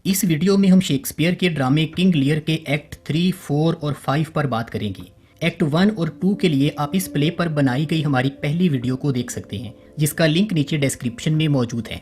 اس video میں ہم Shakespeare کے ڈرامے کنگ لیئر کے ایکٹ 3, 4 اور 5 پر بات کریں گے۔ ایکٹ 1 اور 2 کے لیے آپ اس پلے پر بنائی گئی ہماری پہلی ویڈیو کو دیکھ سکتے ہیں، جس کا لنک نیچے ڈسکرپشن میں موجود ہے۔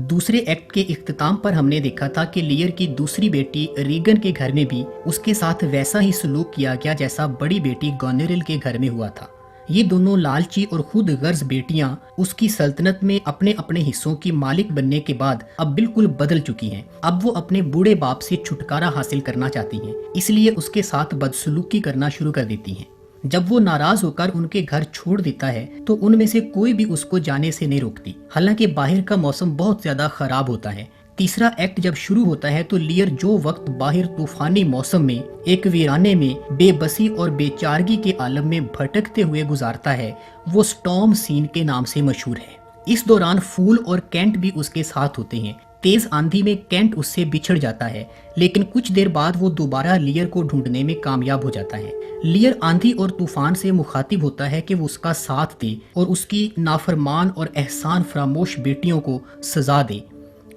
دوسرے ایکٹ کے اختتام پر ہم نے دیکھا تھا کہ لیئر کی دوسری بیٹی ریگن کے گھر میں بھی اس کے ساتھ ویسا ہی سلوک کیا گیا جیسا بڑی بیٹی گونیریل کے گھر میں ہوا تھا۔ یہ دونوں لالچی اور خود غرض بیٹیاں اس کی سلطنت میں اپنے اپنے حصوں کی مالک بننے کے بعد اب بالکل بدل چکی ہیں۔ اب وہ اپنے بوڑھے باپ سے چھٹکارا حاصل کرنا چاہتی ہیں، اس لیے اس کے ساتھ بدسلوکی کرنا شروع کر دیتی ہیں۔ جب وہ ناراض ہو کر ان کے گھر چھوڑ دیتا ہے تو ان میں سے کوئی بھی اس کو جانے سے نہیں روکتی، حالانکہ باہر کا موسم بہت زیادہ خراب ہوتا ہے۔ تیسرا ایکٹ جب شروع ہوتا ہے تو لیئر جو وقت باہر طوفانی موسم میں ایک ویرانے میں بے بسی اور بے چارگی کے عالم میں بھٹکتے ہوئے گزارتا ہے، وہ سٹارم سین کے نام سے مشہور ہے۔ اس دوران فول اور کینٹ بھی اس کے ساتھ ہوتے ہیں۔ تیز آندھی میں کینٹ اس سے بچھڑ جاتا ہے، لیکن کچھ دیر بعد وہ دوبارہ لیئر کو ڈھونڈنے میں کامیاب ہو جاتا ہے۔ لیئر آندھی اور طوفان سے مخاطب ہوتا ہے کہ وہ اس کا ساتھ دے اور اس کی نافرمان اور احسان فراموش بیٹیوں کو سزا دے،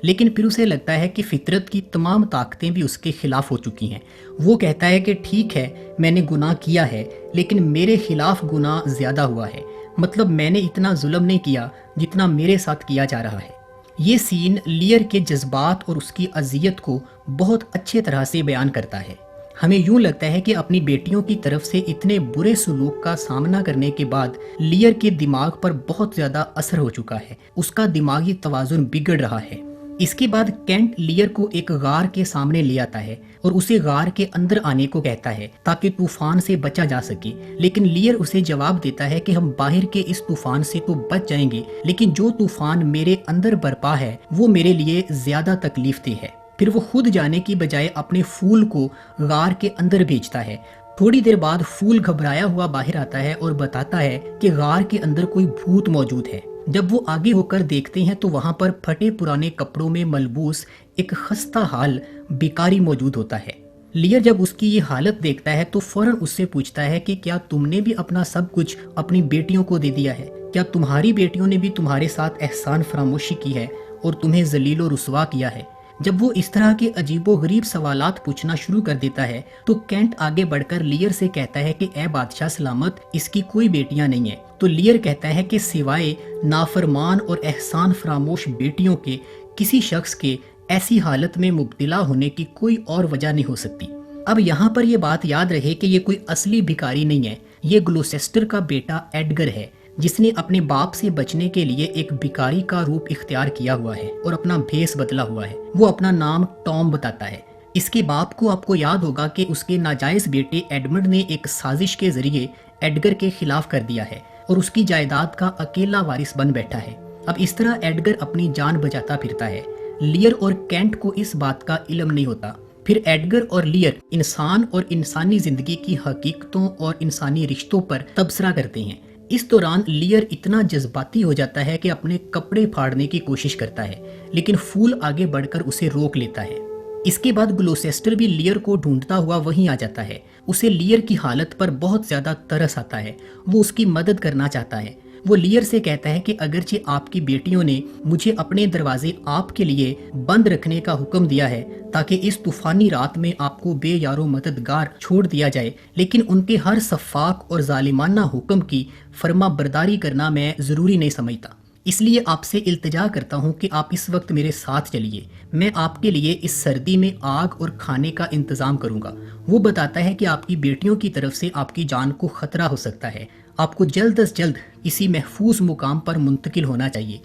لیکن پھر اسے لگتا ہے کہ فطرت کی تمام طاقتیں بھی اس کے خلاف ہو چکی ہیں۔ وہ کہتا ہے کہ ٹھیک ہے، میں نے گناہ کیا ہے، لیکن میرے خلاف گناہ زیادہ ہوا ہے، مطلب میں نے اتنا ظلم نہیں کیا جتنا میرے ساتھ کیا جا رہا ہے۔ یہ سین لیئر کے جذبات اور اس کی اذیت کو بہت اچھے طرح سے بیان کرتا ہے۔ ہمیں یوں لگتا ہے کہ اپنی بیٹیوں کی طرف سے اتنے برے سلوک کا سامنا کرنے کے بعد لیئر کے دماغ پر بہت زیادہ اثر ہو چکا ہے، اس کا دماغی توازن بگڑ رہا ہے۔ اس کے بعد کینٹ لیئر کو ایک غار کے سامنے لے آتا ہے اور اسے غار کے اندر آنے کو کہتا ہے تاکہ طوفان سے بچا جا سکے، لیکن لیئر اسے جواب دیتا ہے کہ ہم باہر کے اس طوفان سے تو بچ جائیں گے، لیکن جو طوفان میرے اندر برپا ہے وہ میرے لیے زیادہ تکلیف دہ ہے۔ پھر وہ خود جانے کی بجائے اپنے فول کو غار کے اندر بھیجتا ہے۔ تھوڑی دیر بعد فول گھبرایا ہوا باہر آتا ہے اور بتاتا ہے کہ غار کے اندر کوئی بھوت موجود ہے۔ جب وہ آگے ہو کر دیکھتے ہیں تو وہاں پر پھٹے پرانے کپڑوں میں ملبوس ایک خستہ حال بیکاری موجود ہوتا ہے۔ لیئر جب اس کی یہ حالت دیکھتا ہے تو فوراً اس سے پوچھتا ہے کہ کیا تم نے بھی اپنا سب کچھ اپنی بیٹیوں کو دے دیا ہے؟ کیا تمہاری بیٹیوں نے بھی تمہارے ساتھ احسان فراموشی کی ہے اور تمہیں ذلیل و رسوا کیا ہے؟ جب وہ اس طرح کے عجیب و غریب سوالات پوچھنا شروع کر دیتا ہے تو کینٹ آگے بڑھ کر لیئر سے کہتا ہے کہ اے بادشاہ سلامت، اس کی کوئی بیٹیاں نہیں ہیں۔ تو لیئر کہتا ہے کہ سوائے نافرمان اور احسان فراموش بیٹیوں کے کسی شخص کے ایسی حالت میں مبتلا ہونے کی کوئی اور وجہ نہیں ہو سکتی۔ اب یہاں پر یہ بات یاد رہے کہ یہ کوئی اصلی بھکاری نہیں ہے، یہ گلوسیسٹر کا بیٹا ایڈگر ہے، جس نے اپنے باپ سے بچنے کے لیے ایک بھکاری کا روپ اختیار کیا ہوا ہے اور اپنا بھیس بدلا ہوا ہے۔ وہ اپنا نام ٹام بتاتا ہے۔ اس کے باپ کو آپ کو یاد ہوگا کہ اس کے ناجائز بیٹے ایڈمنڈ نے ایک سازش کے ذریعے ایڈگر کے خلاف کر دیا ہے اور اس کی جائیداد کا اکیلا وارث بن بیٹھا ہے۔ اب اس طرح ایڈگر اپنی جان بچاتا پھرتا ہے۔ لیئر اور کینٹ کو اس بات کا علم نہیں ہوتا۔ پھر ایڈگر اور لیئر انسان اور انسانی زندگی کی حقیقتوں اور انسانی رشتوں پر تبصرہ کرتے ہیں۔ اس دوران لیئر اتنا جذباتی ہو جاتا ہے کہ اپنے کپڑے پھاڑنے کی کوشش کرتا ہے، لیکن فول آگے بڑھ کر اسے روک لیتا ہے۔ اس کے بعد گلوسیسٹر بھی لیئر کو ڈھونڈتا ہوا وہیں آ جاتا ہے۔ اسے لیئر کی حالت پر بہت زیادہ ترس آتا ہے، وہ اس کی مدد کرنا چاہتا ہے۔ وہ لیئر سے کہتا ہے کہ اگرچہ آپ کی بیٹیوں نے مجھے اپنے دروازے آپ کے لیے بند رکھنے کا حکم دیا ہے تاکہ اس طوفانی رات میں آپ کو بے یار و مددگار چھوڑ دیا جائے، لیکن ان کے ہر شفاق اور ظالمانہ حکم کی فرما برداری کرنا میں ضروری نہیں سمجھتا۔ اس لیے آپ سے التجا کرتا ہوں کہ آپ اس وقت میرے ساتھ چلیے، میں آپ کے لیے اس سردی میں آگ اور کھانے کا انتظام کروں گا۔ وہ بتاتا ہے کہ آپ کی بیٹیوں کی طرف سے آپ کی جان کو خطرہ ہو سکتا ہے، آپ کو جلد از جلد کسی محفوظ مقام پر منتقل ہونا چاہیے۔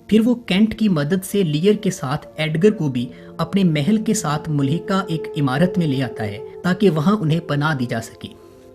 پھر وہ کینٹ کی مدد سے لیئر کے ساتھ ایڈگر کو بھی اپنے محل کے ساتھ ملحقہ ایک عمارت میں لے آتا ہے تاکہ وہاں انہیں پناہ دی جا سکے۔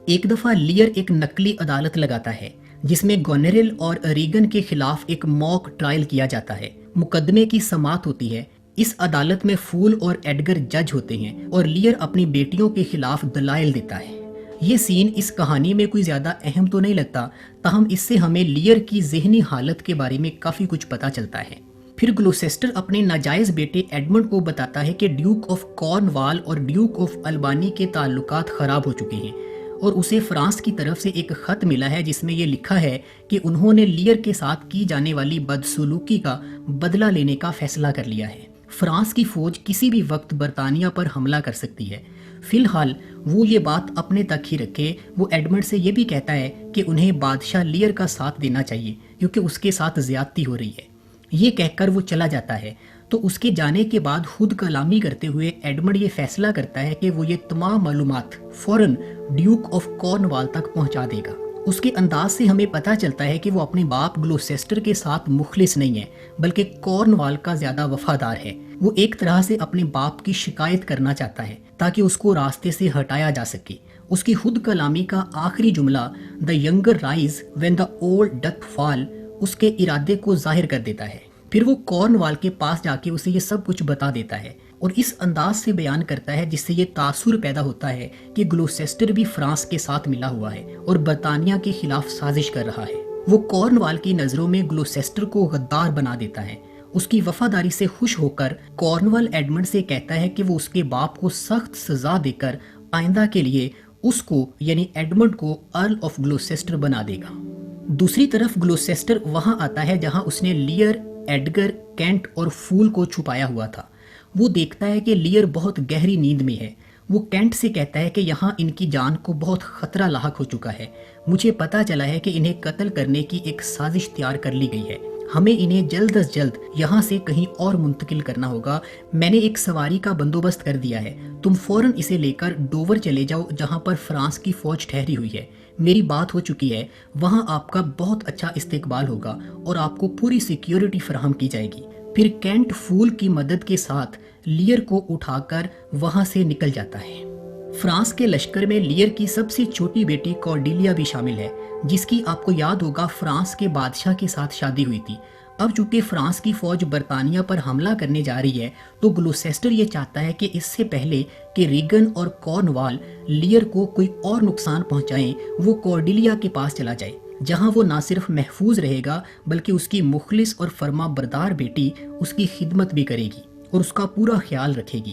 ایک دفعہ لیئر ایک نقلی عدالت لگاتا ہے جس میں گونیریل اور ریگن کے خلاف ایک موک ٹرائل کیا جاتا ہے۔ مقدمے کی سماعت ہوتی ہے۔ اس عدالت میں فول اور ایڈگر جج ہوتے ہیں اور لیئر اپنی بیٹیوں کے خلاف دلائل دیتا ہے۔ یہ سین اس کہانی میں کوئی زیادہ اہم تو نہیں لگتا، تاہم اس سے ہمیں لیئر کی ذہنی حالت کے بارے میں کافی کچھ پتا چلتا ہے۔ پھر گلوسیسٹر اپنے ناجائز بیٹے ایڈمنڈ کو بتاتا ہے کہ ڈیوک آف کارن وال اور ڈیوک آف البانی کے تعلقات خراب ہو چکے ہیں اور اسے فرانس کی طرف سے ایک خط ملا ہے جس میں یہ لکھا ہے کہ انہوں نے لیئر کے ساتھ کی جانے والی بدسلوکی کا بدلہ لینے کا فیصلہ کر لیا ہے۔ فرانس کی فوج کسی بھی وقت برطانیہ پر حملہ کر سکتی ہے۔ فی الحال وہ یہ بات اپنے تک ہی رکھے۔ وہ ایڈمنڈ سے یہ بھی کہتا ہے کہ انہیں بادشاہ لیئر کا ساتھ دینا چاہیے کیونکہ اس کے ساتھ زیادتی ہو رہی ہے۔ یہ کہہ کر وہ چلا جاتا ہے۔ تو اس کے جانے کے بعد خود کلامی کرتے ہوئے ایڈمنڈ یہ فیصلہ کرتا ہے کہ وہ یہ تمام معلومات فوراً ڈیوک آف کارنوال تک پہنچا دے گا۔ اس کے انداز سے ہمیں پتہ چلتا ہے کہ وہ اپنے باپ گلوسیسٹر کے ساتھ مخلص نہیں ہے بلکہ کارنوال کا زیادہ وفادار ہے۔ وہ ایک طرح سے اپنے باپ کی شکایت کرنا چاہتا ہے تاکہ اس کو راستے سے ہٹایا جا سکے۔ اس کی خود کلامی کا آخری جملہ "The younger rise when the old doth fall" اس کے ارادے کو ظاہر کر دیتا ہے۔ پھر وہ کارنوال کے پاس جا کے اسے یہ سب کچھ بتا دیتا ہے اور اس انداز سے بیان کرتا ہے جس سے یہ تاثر پیدا ہوتا ہے کہ گلوسیسٹر بھی فرانس کے ساتھ ملا ہوا ہے اور برطانیہ کے خلاف سازش کر رہا ہے۔ وہ کارنوال کی نظروں میں گلوسیسٹر کو غدار بنا دیتا ہے۔ اس کی وفاداری سے خوش ہو کر کارنوال ایڈمنڈ سے کہتا ہے کہ وہ اس کے باپ کو سخت سزا دے کر آئندہ کے لیے اس کو یعنی ایڈمنڈ کو ارل آف گلوسیسٹر بنا دے گا۔ دوسری طرف گلوسیسٹر وہاں آتا ہے جہاں اس نے لیئر، ایڈگر، کینٹ اور فول کو چھپایا ہوا تھا۔ وہ دیکھتا ہے کہ لیئر بہت گہری نیند میں ہے۔ وہ کینٹ سے کہتا ہے کہ یہاں ان کی جان کو بہت خطرہ لاحق ہو چکا ہے۔ مجھے پتا چلا ہے کہ انہیں قتل کرنے کی ایک سازش تیار کر لی گئی ہے۔ ہمیں انہیں جلد از جلد یہاں سے کہیں اور منتقل کرنا ہوگا۔ میں نے ایک سواری کا بندوبست کر دیا ہے۔ تم فوراً اسے لے کر ڈوور چلے جاؤ جہاں پر فرانس کی فوج ٹھہری ہوئی ہے۔ میری بات ہو چکی ہے، وہاں آپ کا بہت اچھا استقبال ہوگا اور آپ کو پوری سیکیورٹی فراہم کی جائے گی۔ پھر کینٹ فول کی مدد کے ساتھ لیئر کو اٹھا کر وہاں سے نکل جاتا ہے۔ فرانس کے لشکر میں لیئر کی سب سے چھوٹی بیٹی کارڈیلیا بھی شامل ہے، جس کی آپ کو یاد ہوگا فرانس کے بادشاہ کے ساتھ شادی ہوئی تھی۔ اب چونکہ فرانس کی فوج برطانیہ پر حملہ کرنے جا رہی ہے تو گلوسیسٹر یہ چاہتا ہے کہ اس سے پہلے کہ ریگن اور کارنوال لیئر کو کوئی اور نقصان پہنچائیں، وہ کارڈیلیا کے پاس چلا جائے، جہاں وہ نہ صرف محفوظ رہے گا بلکہ اس کی مخلص اور فرما بردار بیٹی اس کی خدمت بھی کرے گی اور اس کا پورا خیال رکھے گی۔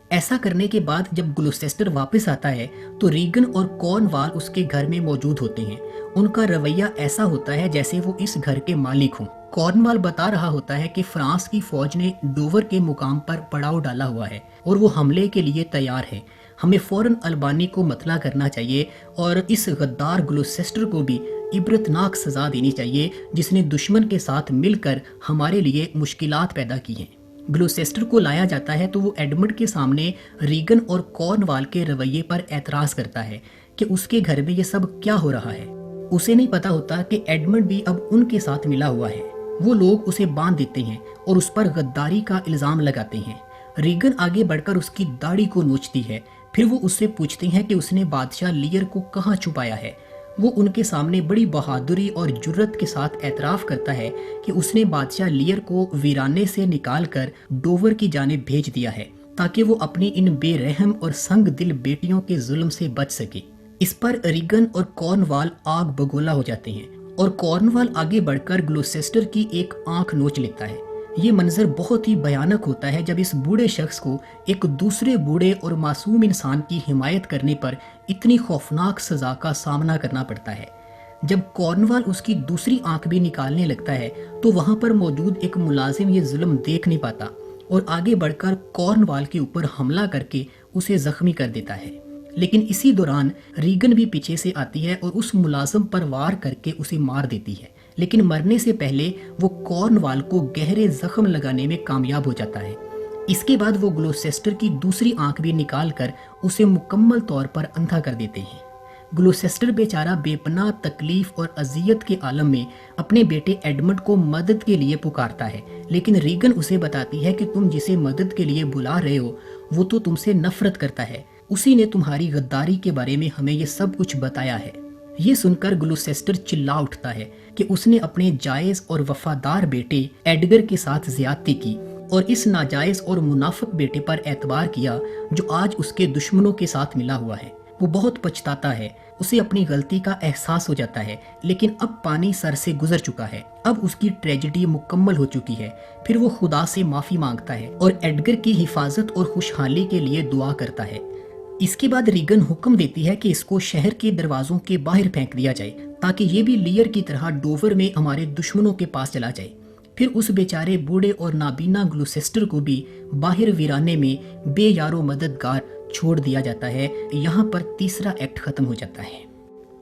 ایسا کرنے کے بعد جب گلوسیسٹر واپس آتا ہے تو ریگن اور کارنوال اس کے گھر میں موجود ہوتے ہیں۔ ان کا رویہ ایسا ہوتا ہے جیسے وہ اس گھر کے مالک ہوں۔ کارنوال بتا رہا ہوتا ہے کہ فرانس کی فوج نے ڈوور کے مقام پر پڑاؤ ڈالا ہوا ہے اور وہ حملے کے لیے تیار ہے۔ ہمیں فوراً البانی کو مطلع کرنا چاہیے اور اس غدار گلوسیسٹر کو بھی عبرتناک سزا دینی چاہیے جس نے دشمن کے ساتھ مل کر ہمارے لیے مشکلات پیدا کی ہیں۔ گلوسیسٹر کو لایا جاتا ہے تو وہ ایڈمنڈ کے سامنے ریگن اور کارنوال کے رویے پر اعتراض کرتا ہے کہ اس کے گھر میں یہ سب کیا ہو رہا ہے۔ اسے نہیں پتا ہوتا کہ ایڈمنڈ بھی اب ان کے ساتھ ملا ہوا ہے۔ وہ لوگ اسے باندھ دیتے ہیں اور اس پر غداری کا الزام لگاتے ہیں۔ ریگن آگے بڑھ کر اس کی داڑھی کو نوچتی ہے، پھر وہ اس سے پوچھتے ہیں کہ اس نے بادشاہ لیئر کو کہاں چھپایا ہے۔ وہ ان کے سامنے بڑی بہادری اور جرت کے ساتھ اعتراف کرتا ہے کہ اس نے بادشاہ لیئر کو ویرانے سے نکال کر ڈوور کی جانب بھیج دیا ہے تاکہ وہ اپنی ان بے رحم اور سنگ دل بیٹیوں کے ظلم سے بچ سکے۔ اس پر ریگن اور کارنوال آگ بگولا ہو جاتے ہیں اور کارنوال آگے بڑھ کر گلوسیسٹر کی ایک آنکھ نوچ لیتا ہے۔ یہ منظر بہت ہی بھیانک ہوتا ہے جب اس بوڑھے شخص کو ایک دوسرے بوڑھے اور معصوم انسان کی حمایت کرنے پر اتنی خوفناک سزا کا سامنا کرنا پڑتا ہے۔ جب کارنوال اس کی دوسری آنکھ بھی نکالنے لگتا ہے تو وہاں پر موجود ایک ملازم یہ ظلم دیکھ نہیں پاتا اور آگے بڑھ کر کارنوال کے اوپر حملہ کر کے اسے زخمی کر دیتا ہے۔ لیکن اسی دوران ریگن بھی پیچھے سے آتی ہے اور اس ملازم پر وار کر کے اسے مار دیتی ہے، لیکن مرنے سے پہلے وہ کارنوال کو گہرے زخم لگانے میں کامیاب ہو جاتا ہے۔ اس کے بعد وہ گلوسیسٹر کی دوسری آنکھ بھی نکال کر اسے مکمل طور پر اندھا کر دیتے ہیں۔ گلوسیسٹر بیچارہ بے پناہ تکلیف اور اذیت کے عالم میں اپنے بیٹے ایڈمنڈ کو مدد کے لیے پکارتا ہے، لیکن ریگن اسے بتاتی ہے کہ تم جسے مدد کے لیے بلا رہے ہو وہ تو تم سے نفرت کرتا ہے، اسی نے تمہاری غداری کے بارے میں ہمیں یہ سب کچھ بتایا ہے۔ یہ سن کر گلوسیسٹر چلا اٹھتا ہے کہ اس نے اپنے جائز اور وفادار بیٹے ایڈگر کے ساتھ زیادتی کی اور اس ناجائز اور منافق بیٹے پر اعتبار کیا جو آج اس کے دشمنوں کے ساتھ ملا ہوا ہے۔ وہ بہت پچھتاتا ہے، اسے اپنی غلطی کا احساس ہو جاتا ہے، لیکن اب پانی سر سے گزر چکا ہے، اب اس کی ٹریجڈی مکمل ہو چکی ہے۔ پھر وہ خدا سے معافی مانگتا ہے اور ایڈگر کی حفاظت اور خوشحالی کے لیے دعا کرتا ہے۔ اس کے بعد ریگن حکم دیتی ہے کہ اس کو شہر کے دروازوں کے باہر پھینک دیا جائے تاکہ یہ بھی لیئر کی طرح ڈوور میں ہمارے دشمنوں کے پاس چلا جائے۔ پھر اس بیچارے بوڑھے اور نابینا گلوسیسٹر کو بھی باہر ویرانے میں بے یار و مددگار چھوڑ دیا جاتا ہے۔ یہاں پر تیسرا ایکٹ ختم ہو جاتا ہے۔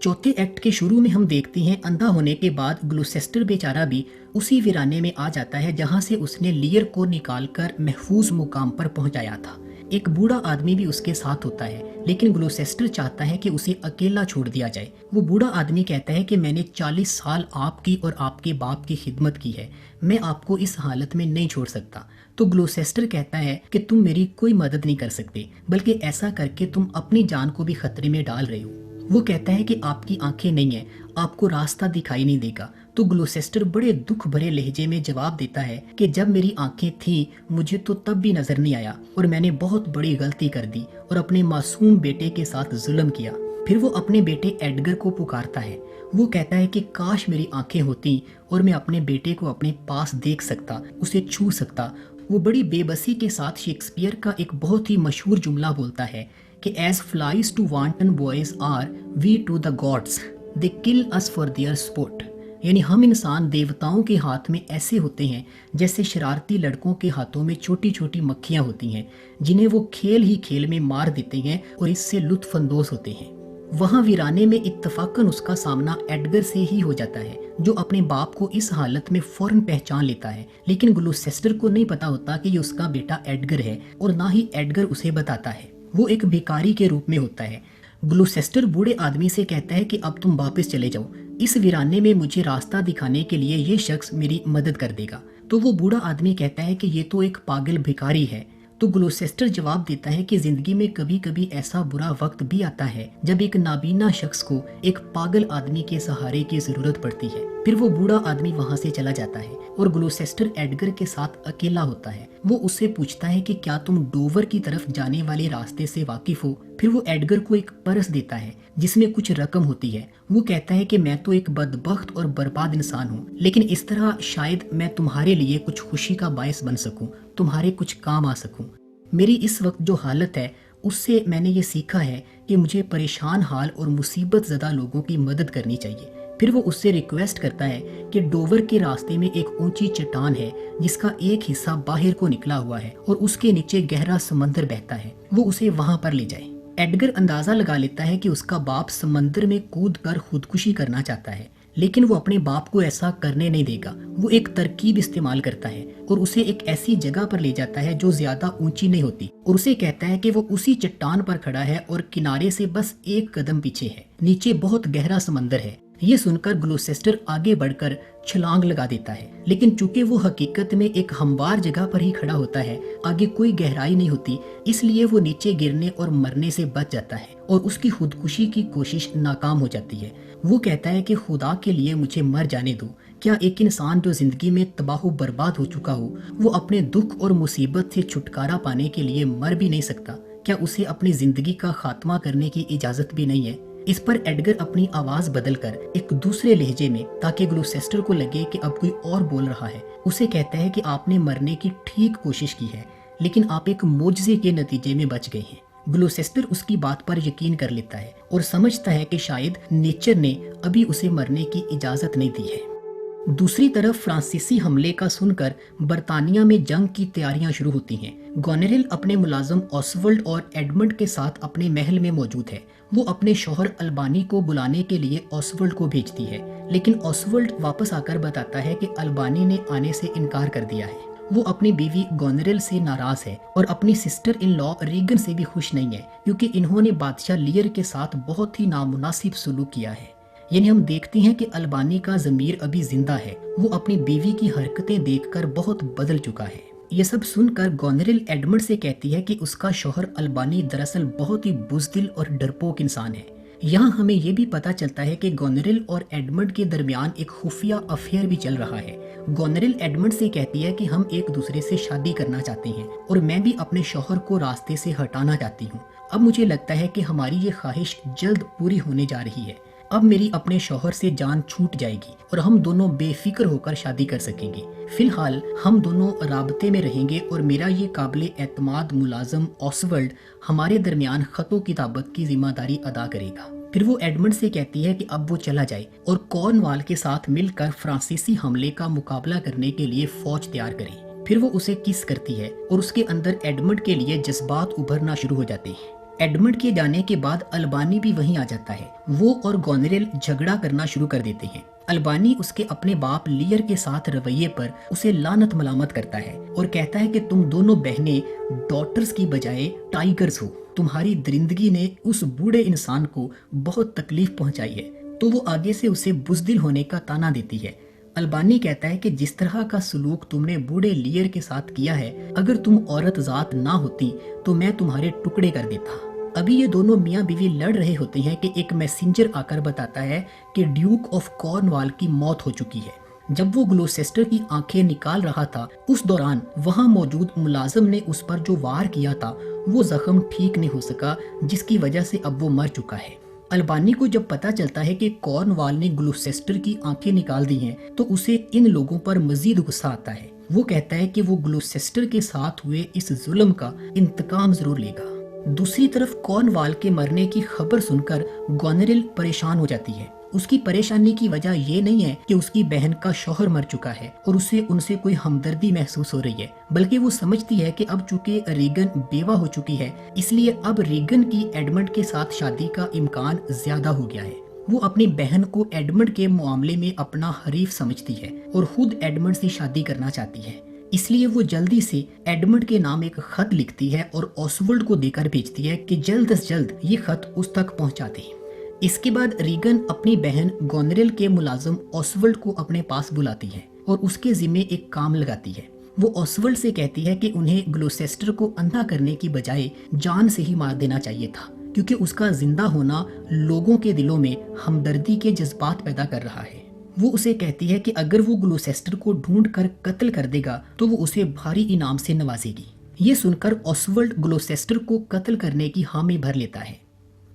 چوتھے ایکٹ کے شروع میں ہم دیکھتے ہیں اندھا ہونے کے بعد گلوسیسٹر بیچارہ بھی اسی ویرانے میں آ جاتا ہے جہاں سے اس نے لیئر کو نکال کر محفوظ مقام پر پہنچایا تھا۔ ایک بوڑھا آدمی بھی اس کے ساتھ ہوتا ہے، لیکن گلوسیسٹر چاہتا ہے کہ اسے اکیلا چھوڑ دیا جائے۔ وہ بوڑھا آدمی کہتا ہے کہ میں نے 40 سال آپ کی اور آپ کے باپ کی خدمت کی ہے، میں آپ کو اس حالت میں نہیں چھوڑ سکتا۔ تو گلوسیسٹر کہتا ہے کہ تم میری کوئی مدد نہیں کر سکتے، بلکہ ایسا کر کے تم اپنی جان کو بھی خطرے میں ڈال رہے ہو۔ وہ کہتا ہے کہ آپ کی آنکھیں نہیں ہیں، آپ کو راستہ دکھائی نہیں دے گا۔ تو گلوسیسٹر بڑے دکھ بھرے لہجے میں جواب دیتا ہے کہ جب میری آنکھیں تھیں مجھے تو تب بھی نظر نہیں آیا، اور میں نے بہت بڑی غلطی کر دی اور اپنے معصوم بیٹے کے ساتھ ظلم کیا۔ پھر وہ اپنے بیٹے ایڈگر کو پکارتا ہے۔ وہ کہتا ہے کہ کاش میری آنکھیں ہوتی اور میں اپنے بیٹے کو اپنے پاس دیکھ سکتا، اسے چھو سکتا۔ وہ بڑی بے بسی کے ساتھ شیکسپیئر کا ایک بہت ہی مشہور جملہ بولتا ہے کہ as flies to wanton boys are we to the gods they kill us for their support, یعنی ہم انسان دیوتاؤں کے ہاتھ میں ایسے ہوتے ہیں جیسے شرارتی لڑکوں کے ہاتھوں میں چھوٹی چھوٹی مکھیاں ہوتی ہیں جنہیں وہ کھیل ہی کھیل میں مار دیتے ہیں اور اس سے لطف اندوز ہوتے ہیں۔ وہاں ویرانے میں اتفاقاً اس کا سامنا ایڈگر سے ہی ہو جاتا ہے، جو اپنے باپ کو اس حالت میں فوراً پہچان لیتا ہے، لیکن گلوسیسٹر کو نہیں پتا ہوتا کہ یہ اس کا بیٹا ایڈگر ہے، اور نہ ہی ایڈگر اسے بتاتا ہے۔ وہ ایک بھکاری کے روپ میں ہوتا ہے۔ گلوسیسٹر بوڑھے آدمی سے کہتا ہے کہ اب تم واپس چلے جاؤ، اس ویرانے میں مجھے راستہ دکھانے کے لیے یہ شخص میری مدد کر دے گا۔ تو وہ بوڑھا آدمی کہتا ہے کہ یہ تو ایک پاگل بھکاری ہے۔ تو گلوسیسٹر جواب دیتا ہے کہ زندگی میں کبھی کبھی ایسا برا وقت بھی آتا ہے جب ایک نابینا شخص کو ایک پاگل آدمی کے سہارے کی ضرورت پڑتی ہے۔ پھر وہ بوڑھا آدمی وہاں سے چلا جاتا ہے اور گلوسیسٹر ایڈگر کے ساتھ اکیلا ہوتا ہے۔ وہ اس سے پوچھتا ہے کہ کیا تم ڈوور کی طرف جانے والے راستے سے واقف ہو؟ پھر وہ ایڈگر کو ایک پرس دیتا ہے جس میں کچھ رقم ہوتی ہے۔ وہ کہتا ہے کہ میں تو ایک بدبخت اور برباد انسان ہوں، لیکن اس طرح شاید میں تمہارے لیے کچھ خوشی کا باعث بن سکوں، تمہارے کچھ کام آ سکوں۔ میری اس وقت جو حالت ہے اس سے میں نے یہ سیکھا ہے کہ مجھے پریشان حال اور مصیبت زدہ لوگوں کی مدد کرنی چاہیے۔ پھر وہ اس سے ریکویسٹ کرتا ہے کہ ڈوور کے راستے میں ایک اونچی چٹان ہے جس کا ایک حصہ باہر کو نکلا ہوا ہے اور اس کے نیچے گہرا سمندر بہتا ہے، وہ اسے وہاں پر لے جائے۔ ایڈگر اندازہ لگا لیتا ہے کہ اس کا باپ سمندر میں کود کر خودکشی کرنا چاہتا ہے، لیکن وہ اپنے باپ کو ایسا کرنے نہیں دے گا۔ وہ ایک ترکیب استعمال کرتا ہے اور اسے ایک ایسی جگہ پر لے جاتا ہے جو زیادہ اونچی نہیں ہوتی، اور اسے کہتا ہے کہ وہ اسی چٹان پر کھڑا ہے اور کنارے سے بس ایک قدم پیچھے ہے، نیچے بہت گہرا سمندر ہے۔ یہ سن کر گلوسیسٹر آگے بڑھ کر چھلانگ لگا دیتا ہے، لیکن چونکہ وہ حقیقت میں ایک ہموار جگہ پر ہی کھڑا ہوتا ہے، آگے کوئی گہرائی نہیں ہوتی، اس لیے وہ نیچے گرنے اور مرنے سے بچ جاتا ہے اور اس کی خودکشی کی کوشش ناکام ہو جاتی ہے۔ وہ کہتا ہے کہ خدا کے لیے مجھے مر جانے دو۔ کیا ایک انسان جو زندگی میں تباہ و برباد ہو چکا ہو، وہ اپنے دکھ اور مصیبت سے چھٹکارا پانے کے لیے مر بھی نہیں سکتا؟ کیا اسے اپنی زندگی کا خاتمہ کرنے کی اجازت بھی نہیں ہے؟ اس پر ایڈگر اپنی آواز بدل کر ایک دوسرے لہجے میں، تاکہ گلوسیسٹر کو لگے کہ اب کوئی اور بول رہا ہے، اسے کہتا ہے کہ آپ نے مرنے کی ٹھیک کوشش کی ہے، لیکن آپ ایک معجزے کے نتیجے میں بچ گئے ہیں۔ گلوسیسٹر اس کی بات پر یقین کر لیتا ہے اور سمجھتا ہے کہ شاید نیچر نے ابھی اسے مرنے کی اجازت نہیں دی ہے۔ دوسری طرف فرانسیسی حملے کا سن کر برطانیہ میں جنگ کی تیاریاں شروع ہوتی ہیں۔ گونریل اپنے ملازم اوسولڈ اور ایڈمنڈ کے ساتھ اپنے محل میں موجود ہے۔ وہ اپنے شوہر البانی کو بلانے کے لیے اوسولڈ کو بھیجتی ہے، لیکن اوسولڈ واپس آ کر بتاتا ہے کہ البانی نے آنے سے انکار کر دیا ہے۔ وہ اپنی بیوی گونریل سے ناراض ہے اور اپنی سسٹر ان لا ریگن سے بھی خوش نہیں ہے، کیونکہ انہوں نے بادشاہ لیئر کے ساتھ بہت ہی نامناسب سلوک کیا ہے۔ یعنی ہم دیکھتے ہیں کہ البانی کا ضمیر ابھی زندہ ہے، وہ اپنی بیوی کی حرکتیں دیکھ کر بہت بدل چکا ہے۔ یہ سب سن کر گونریل ایڈمنڈ سے کہتی ہے کہ اس کا شوہر البانی دراصل بہت ہی بزدل اور ڈرپوک انسان ہے۔ یہاں ہمیں یہ بھی پتا چلتا ہے کہ گونریل اور ایڈمنڈ کے درمیان ایک خفیہ افیئر بھی چل رہا ہے۔ گونریل ایڈمنڈ سے کہتی ہے کہ ہم ایک دوسرے سے شادی کرنا چاہتے ہیں اور میں بھی اپنے شوہر کو راستے سے ہٹانا چاہتی ہوں۔ اب مجھے لگتا ہے کہ ہماری یہ خواہش جلد پوری ہونے جا رہی ہے۔ اب میری اپنے شوہر سے جان چھوٹ جائے گی اور ہم دونوں بے فکر ہو کر شادی کر سکیں گے۔ فی الحال ہم دونوں رابطے میں رہیں گے اور میرا یہ قابل اعتماد ملازم اوسولڈ ہمارے درمیان خط و کتابت کی ذمہ داری ادا کرے گا۔ پھر وہ ایڈمنڈ سے کہتی ہے کہ اب وہ چلا جائے اور کارنوال کے ساتھ مل کر فرانسیسی حملے کا مقابلہ کرنے کے لیے فوج تیار کرے۔ پھر وہ اسے کس کرتی ہے اور اس کے اندر ایڈمنڈ کے لیے جذبات ابھرنا شروع ہو جاتے ہیں۔ ایڈمنڈ کے جانے کے بعد البانی بھی وہیں آ جاتا ہے۔ وہ اور گونریل جھگڑا کرنا شروع کر دیتے ہیں۔ البانی اس کے اپنے باپ لیئر کے ساتھ رویے پر اسے لعنت ملامت کرتا ہے اور کہتا ہے کہ تم دونوں بہنیں ڈاٹرز کی بجائے ٹائیگرز ہو، تمہاری درندگی نے اس بوڑھے انسان کو بہت تکلیف پہنچائی ہے۔ تو وہ آگے سے اسے بزدل ہونے کا تانا دیتی ہے۔ البانی کہتا ہے کہ جس طرح کا سلوک تم نے بوڑھے لیئر کے ساتھ کیا ہے، اگر تم عورت ذات نہ ہوتی تو میں تمہارے ٹکڑے کر دیتا۔ ابھی یہ دونوں میاں بیوی لڑ رہے ہوتے ہیں کہ ایک میسنجر آ کر بتاتا ہے کہ ڈیوک آف کارنوال کی موت ہو چکی ہے۔ جب وہ گلوسیسٹر کی آنکھیں نکال رہا تھا، اس دوران وہاں موجود ملازم نے اس پر جو وار کیا تھا وہ زخم ٹھیک نہیں ہو سکا، جس کی وجہ سے اب وہ مر چکا ہے۔ البانی کو جب پتا چلتا ہے کہ کارنوال نے گلوسیسٹر کی آنکھیں نکال دی ہیں تو اسے ان لوگوں پر مزید غصہ آتا ہے۔ وہ کہتا ہے کہ وہ گلوسیسٹر کے ساتھ ہوئے اس ظلم کا انتقام ضرور لے گا۔ دوسری طرف کارنوال کے مرنے کی خبر سن کر گونریل پریشان ہو جاتی ہے۔ اس کی پریشانی کی وجہ یہ نہیں ہے کہ اس کی بہن کا شوہر مر چکا ہے اور اسے ان سے کوئی ہمدردی محسوس ہو رہی ہے، بلکہ وہ سمجھتی ہے کہ اب چونکہ ریگن بیوہ ہو چکی ہے، اس لیے اب ریگن کی ایڈمنڈ کے ساتھ شادی کا امکان زیادہ ہو گیا ہے۔ وہ اپنی بہن کو ایڈمنڈ کے معاملے میں اپنا حریف سمجھتی ہے اور خود ایڈمنڈ سے شادی کرنا چاہتی ہے۔ اس لیے وہ جلدی سے ایڈمنڈ کے نام ایک خط لکھتی ہے اور اوسولڈ کو دے کر بھیجتی ہے کہ جلد از جلد یہ خط اس تک پہنچا دے۔ اس کے بعد ریگن اپنی بہن گونریل کے ملازم اوسولڈ کو اپنے پاس بلاتی ہے اور اس کے ذمے ایک کام لگاتی ہے۔ وہ اوسولڈ سے کہتی ہے کہ انہیں گلوسیسٹر کو اندھا کرنے کی بجائے جان سے ہی مار دینا چاہیے تھا، کیونکہ اس کا زندہ ہونا لوگوں کے دلوں میں ہمدردی کے جذبات پیدا کر رہا ہے۔ وہ اسے کہتی ہے کہ اگر وہ گلوسیسٹر کو ڈھونڈ کر قتل کر دے گا تو وہ اسے بھاری انعام سے نوازے گی۔ یہ سن کر اوسولڈ گلوسیسٹر کو قتل کرنے کی حامی بھر لیتا ہے۔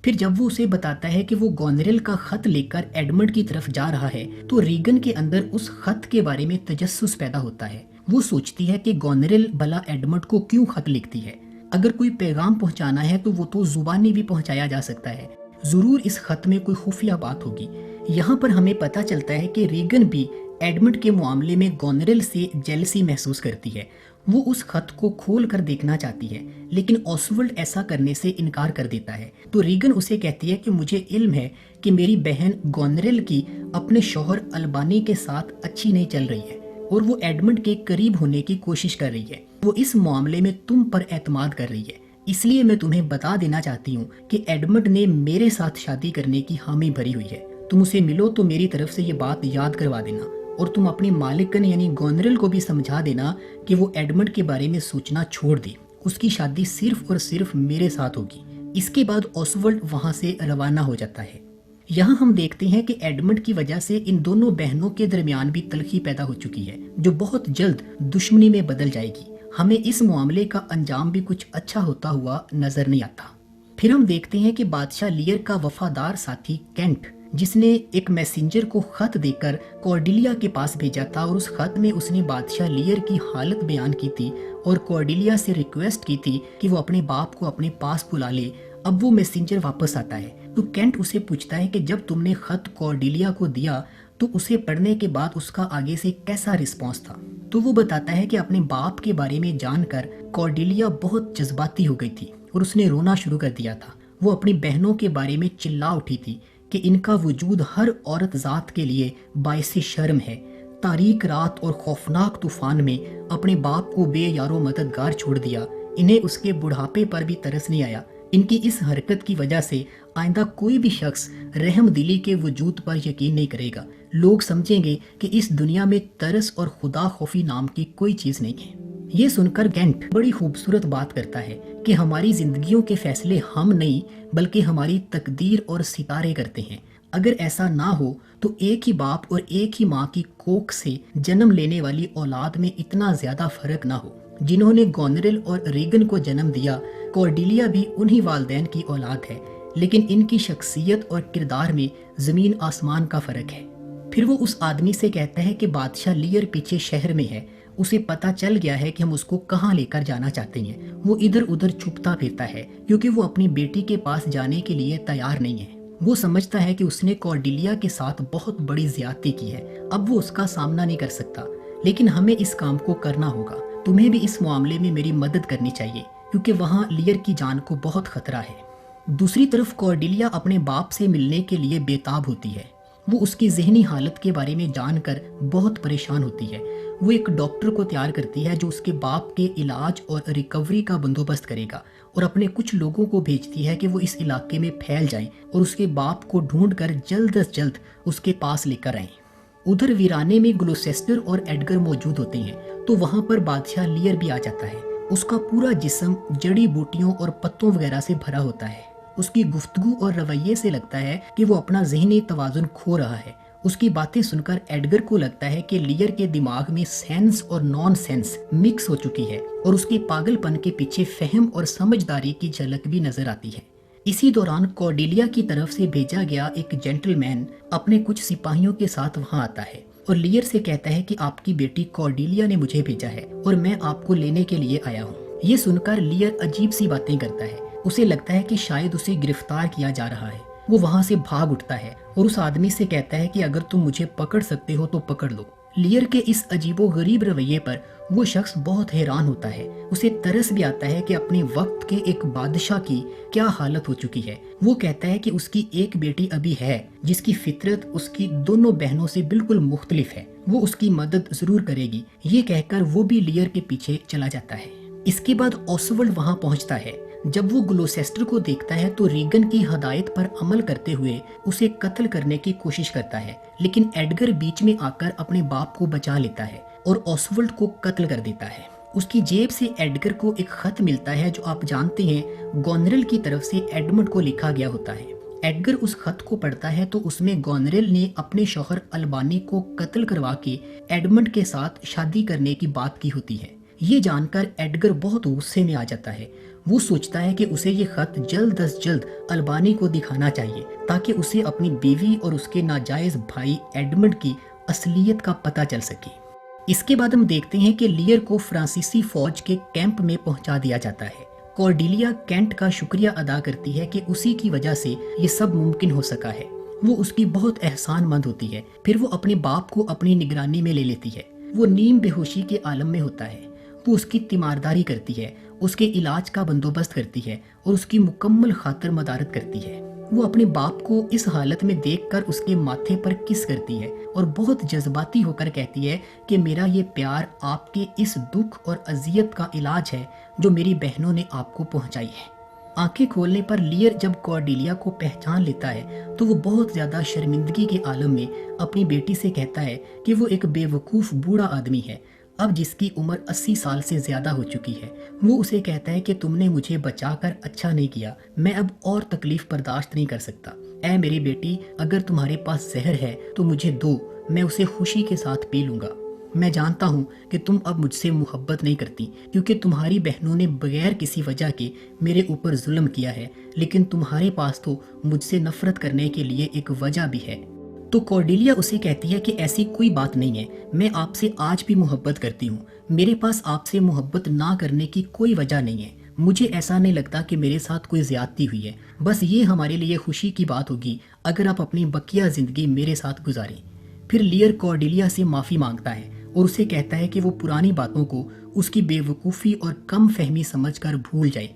پھر جب وہ اسے بتاتا ہے کہ وہ گونریل کا خط لے کر ایڈمنڈ کی طرف جا رہا ہے تو ریگن کے اندر اس خط کے بارے میں تجسس پیدا ہوتا ہے۔ وہ سوچتی ہے کہ گونریل بھلا ایڈمنڈ کو کیوں خط لکھتی ہے؟ اگر کوئی پیغام پہنچانا ہے تو وہ تو زبانی بھی پہنچایا جا سکتا ہے، ضرور اس خط میں کوئی خفیہ بات ہوگی۔ یہاں پر ہمیں پتا چلتا ہے کہ ریگن بھی ایڈمنڈ کے معاملے میں گونریل سے جیلسی محسوس کرتی ہے۔ وہ اس خط کو کھول کر دیکھنا چاہتی ہے، لیکن اوسولڈ ایسا کرنے سے انکار کر دیتا ہے۔ تو ریگن اسے کہتی ہے کہ مجھے علم ہے کہ میری بہن گونریل کی اپنے شوہر البانی کے ساتھ اچھی نہیں چل رہی ہے اور وہ ایڈمنڈ کے قریب ہونے کی کوشش کر رہی ہے۔ وہ اس معاملے میں تم پر اعتماد کر رہی ہے، اس لیے میں تمہیں بتا دینا چاہتی ہوں کہ ایڈمنڈ نے میرے ساتھ شادی کرنے کی حامی بھری ہوئی ہے۔ تم اسے ملو تو میری طرف سے یہ بات یاد کروا دینا، اور تم اپنی مالکن یعنی گونریل کو بھی سمجھا دینا کہ وہ ایڈمنڈ کے بارے میں سوچنا چھوڑ دے، اس کی شادی صرف اور صرف میرے ساتھ ہوگی۔ اس کے بعد اوسولڈ وہاں سے روانہ ہو جاتا ہے۔ یہاں ہم دیکھتے ہیں کہ ایڈمنڈ کی وجہ سے ان دونوں بہنوں کے درمیان بھی تلخی پیدا ہو چکی ہے، جو بہت جلد دشمنی میں بدل جائے گی۔ ہمیں اس معاملے کا انجام بھی کچھ اچھا ہوتا ہوا نظر نہیں آتا۔ پھر ہم دیکھتے ہیں کہ بادشاہ لیئر کا وفادار ساتھی کینٹ، جس نے ایک میسنجر کو خط دے کر کارڈیلیا کے پاس بھیجا تھا، اور اس خط میں اس نے بادشاہ لیئر کی حالت بیان کی تھی اور کارڈیلیا سے ریکویسٹ کی تھی کہ وہ اپنے باپ کو اپنے پاس بلا لے۔ اب وہ میسنجر واپس آتا ہے تو کینٹ اسے پوچھتا ہے کہ جب تم نے خط کارڈیلیا کو دیا تو اسے پڑھنے کے بعد اس کا آگے سے کیسا رسپانس تھا؟ تو وہ بتاتا ہے کہ اپنے باپ کے بارے میں جان کر کارڈیلیا بہت جذباتی ہو گئی تھی اور اس نے رونا شروع کر دیا تھا۔ وہ اپنی بہنوں کے بارے میں چلا اٹھی تھی کہ ان کا وجود ہر عورت ذات کے لیے باعث شرم ہے۔ تاریک رات اور خوفناک طوفان میں اپنے باپ کو بے یار و مددگار چھوڑ دیا، انہیں اس کے بڑھاپے پر بھی ترس نہیں آیا۔ ان کی اس حرکت کی وجہ سے آئندہ کوئی بھی شخص رحم دلی کے وجود پر یقین نہیں کرے گا۔ لوگ سمجھیں گے کہ اس دنیا میں ترس اور خدا خوفی نام کی کوئی چیز نہیں ہے۔ یہ سن کر گینٹ بڑی خوبصورت بات کرتا ہے کہ ہماری زندگیوں کے فیصلے ہم نہیں بلکہ ہماری تقدیر اور ستارے کرتے ہیں۔ اگر ایسا نہ ہو تو ایک ہی باپ اور ایک ہی ماں کی کوکھ سے جنم لینے والی اولاد میں اتنا زیادہ فرق نہ ہو۔ جنہوں نے گونریل اور ریگن کو جنم دیا، کارڈیلیا بھی انہی والدین کی اولاد ہے، لیکن ان کی شخصیت اور کردار میں زمین آسمان کا فرق ہے۔ پھر وہ اس آدمی سے کہتا ہے کہ بادشاہ لیئر پیچھے شہر میں ہے، اسے پتا چل گیا ہے کہ ہم اس کو کہاں لے کر جانا چاہتے ہیں۔ وہ ادھر ادھر چھپتا پھرتا ہے کیونکہ وہ اپنی بیٹی کے پاس جانے کے لیے تیار نہیں ہے۔ وہ سمجھتا ہے کہ اس نے کارڈیلیا کے ساتھ بہت بڑی زیادتی کی ہے، اب وہ اس کا سامنا نہیں کر سکتا، لیکن ہمیں اس کام کو کرنا ہوگا، تمہیں بھی اس معاملے میں میری مدد کرنی چاہیے کیونکہ وہاں لیئر کی جان کو بہت خطرہ ہے۔ دوسری طرف کارڈیلیا اپنے باپ سے ملنے کے لیے بےتاب ہوتی ہے، وہ اس کی ذہنی حالت کے بارے میں جان کر بہت پریشان ہوتی ہے۔ وہ ایک ڈاکٹر کو تیار کرتی ہے جو اس کے باپ کے علاج اور ریکوری کا بندوبست کرے گا، اور اپنے کچھ لوگوں کو بھیجتی ہے کہ وہ اس علاقے میں پھیل جائیں اور اس کے باپ کو ڈھونڈ کر جلد از جلد اس کے پاس لے کر آئیں۔ ادھر ویرانے میں گلوسیسٹر اور ایڈگر موجود ہوتے ہیں تو وہاں پر بادشاہ لیئر بھی آ جاتا ہے۔ اس کا پورا جسم جڑی بوٹیوں اور پتوں وغیرہ سے بھرا ہوتا ہے۔ اس کی گفتگو اور رویے سے لگتا ہے کہ وہ اپنا ذہنی توازن کھو رہا ہے۔ اس کی باتیں سن کر ایڈگر کو لگتا ہے کہ لیئر کے دماغ میں سینس اور نان سینس مکس ہو چکی ہے اور اس کے پاگل پن کے پیچھے فہم اور سمجھداری کی جھلک بھی نظر آتی ہے۔ اسی دوران کارڈیلیا کی طرف سے بھیجا گیا ایک جینٹل مین اپنے کچھ سپاہیوں کے ساتھ وہاں آتا ہے اور لیئر سے کہتا ہے کہ آپ کی بیٹی کارڈیلیا نے مجھے بھیجا ہے اور میں آپ کو لینے کے لیے آیا ہوں۔ یہ سن کر لیئر عجیب سی باتیں کرتا ہے، اسے لگتا ہے کہ شاید اسے گرفتار کیا جا رہا ہے۔ وہ وہاں سے بھاگ اٹھتا ہے اور اس آدمی سے کہتا ہے کہ اگر تم مجھے پکڑ سکتے ہو تو پکڑ لو۔ لیئر کے اس عجیب و غریب رویے پر وہ شخص بہت حیران ہوتا ہے، اسے ترس بھی آتا ہے کہ اپنے وقت کے ایک بادشاہ کی کیا حالت ہو چکی ہے۔ وہ کہتا ہے کہ اس کی ایک بیٹی ابھی ہے جس کی فطرت اس کی دونوں بہنوں سے بالکل مختلف ہے، وہ اس کی مدد ضرور کرے گی۔ یہ کہہ کر وہ بھی لیئر کے پیچھے چلا جاتا ہے۔ اس کے بعد اوسولڈ وہاں پہنچتا ہے۔ جب وہ گلوسیسٹر کو دیکھتا ہے تو ریگن کی ہدایت پر عمل کرتے ہوئے اسے قتل کرنے کی کوشش کرتا ہے، لیکن ایڈگر بیچ میں آ کر اپنے باپ کو بچا لیتا ہے اور اوسولڈ کو قتل کر دیتا ہے۔ اس کی جیب سے ایڈگر کو ایک خط ملتا ہے جو آپ جانتے ہیں گونریل کی طرف سے ایڈمنڈ کو لکھا گیا ہوتا ہے۔ ایڈگر اس خط کو پڑھتا ہے تو اس میں گونریل نے اپنے شوہر البانی کو قتل کروا کے ایڈمنڈ کے ساتھ شادی کرنے کی بات کی ہوتی ہے۔ یہ جان کر ایڈگر بہت غصے میں آ جاتا ہے۔ وہ سوچتا ہے کہ اسے یہ خط جلد از جلد البانی کو دکھانا چاہیے تاکہ اسے اپنی بیوی اور اس کے ناجائز بھائی ایڈمنڈ کی اصلیت کا پتہ چل سکے۔ اس کے بعد ہم دیکھتے ہیں کہ لیئر کو فرانسیسی فوج کے کیمپ میں پہنچا دیا جاتا ہے۔ کارڈیلیا کینٹ کا شکریہ ادا کرتی ہے کہ اسی کی وجہ سے یہ سب ممکن ہو سکا ہے۔ وہ اس کی بہت احسان مند ہوتی ہے۔ پھر وہ اپنے باپ کو اپنی نگرانی میں لے لیتی ہے۔ وہ نیم بے ہوشی کے عالم میں ہوتا ہے۔ وہ اس کی تیمارداری کرتی ہے، اس کے علاج کا بندوبست کرتی ہے اور اس کی مکمل خاطر مدارت کرتی ہے۔ وہ اپنے باپ کو اس حالت میں دیکھ کر اس کے ماتھے پر کس کرتی ہے اور بہت جذباتی ہو کر کہتی ہے کہ میرا یہ پیار آپ کے اس دکھ اور اذیت کا علاج ہے جو میری بہنوں نے آپ کو پہنچائی ہے۔ آنکھیں کھولنے پر لیئر جب کارڈیلیا کو پہچان لیتا ہے تو وہ بہت زیادہ شرمندگی کے عالم میں اپنی بیٹی سے کہتا ہے کہ وہ ایک بے وقوف بوڑھا آدمی ہے، اب جس کی عمر 80 سال سے زیادہ ہو چکی ہے۔ وہ اسے کہتا ہے کہ تم نے مجھے بچا کر اچھا نہیں کیا، میں اب اور تکلیف برداشت نہیں کر سکتا۔ اے میری بیٹی، اگر تمہارے پاس زہر ہے تو مجھے دو، میں اسے خوشی کے ساتھ پی لوں گا۔ میں جانتا ہوں کہ تم اب مجھ سے محبت نہیں کرتی کیونکہ تمہاری بہنوں نے بغیر کسی وجہ کے میرے اوپر ظلم کیا ہے، لیکن تمہارے پاس تو مجھ سے نفرت کرنے کے لیے ایک وجہ بھی ہے۔ تو کارڈیلیا اسے کہتی ہے کہ ایسی کوئی بات نہیں ہے، میں آپ سے آج بھی محبت کرتی ہوں، میرے پاس آپ سے محبت نہ کرنے کی کوئی وجہ نہیں ہے۔ مجھے ایسا نہیں لگتا کہ میرے ساتھ کوئی زیادتی ہوئی ہے، بس یہ ہمارے لیے خوشی کی بات ہوگی اگر آپ اپنی بقیہ زندگی میرے ساتھ گزاریں۔ پھر لیئر کارڈیلیا سے معافی مانگتا ہے اور اسے کہتا ہے کہ وہ پرانی باتوں کو اس کی بے وقوفی اور کم فہمی سمجھ کر بھول جائے۔